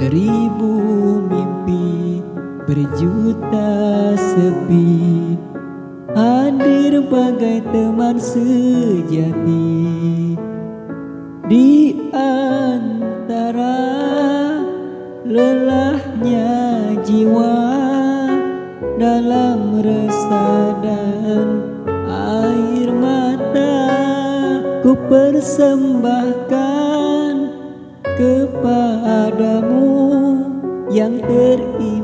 Seribu mimpi berjuta sepi, hadir bagai teman sejati di antara lelahnya jiwa, dalam resah dan air mata ku persembahkan kepadamu yang terimbas